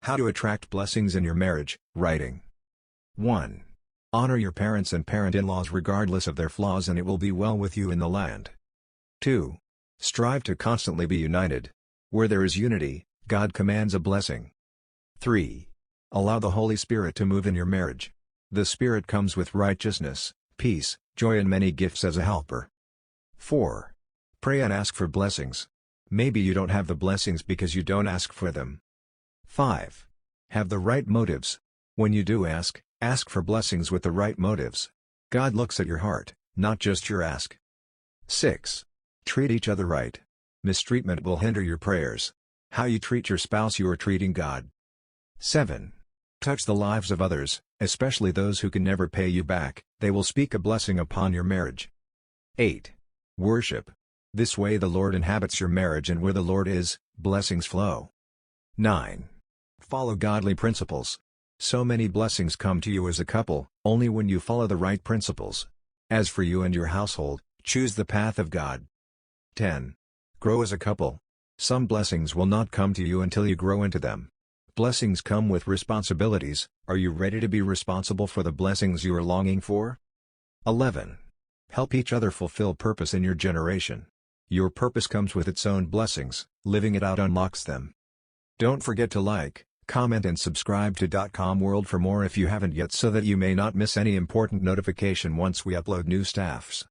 How to attract blessings in your marriage, writing. 1. Honor your parents and parent-in-laws regardless of their flaws and it will be well with you in the land. 2. Strive to constantly be united. Where there is unity, God commands a blessing. 3. Allow the Holy Spirit to move in your marriage. The Spirit comes with righteousness, peace, joy and many gifts as a helper. 4. Pray and ask for blessings. Maybe you don't have the blessings because you don't ask for them. 5. Have the right motives. When you do ask for blessings with the right motives. God looks at your heart, not just your ask. 6. Treat each other right. Mistreatment will hinder your prayers. How you treat your spouse, you are treating God. 7. Touch the lives of others, especially those who can never pay you back, they will speak a blessing upon your marriage. 8. Worship. This way the Lord inhabits your marriage and where the Lord is, blessings flow. 9. Follow godly principles. So many blessings come to you as a couple, only when you follow the right principles. As for you and your household, choose the path of God. 10. Grow as a couple. Some blessings will not come to you until you grow into them. Blessings come with responsibilities. Are you ready to be responsible for the blessings you are longing for? 11. Help each other fulfill purpose in your generation. Your purpose comes with its own blessings, living it out unlocks them. Don't forget to like, comment and subscribe to .com World for more if you haven't yet so that you may not miss any important notification once we upload new staffs.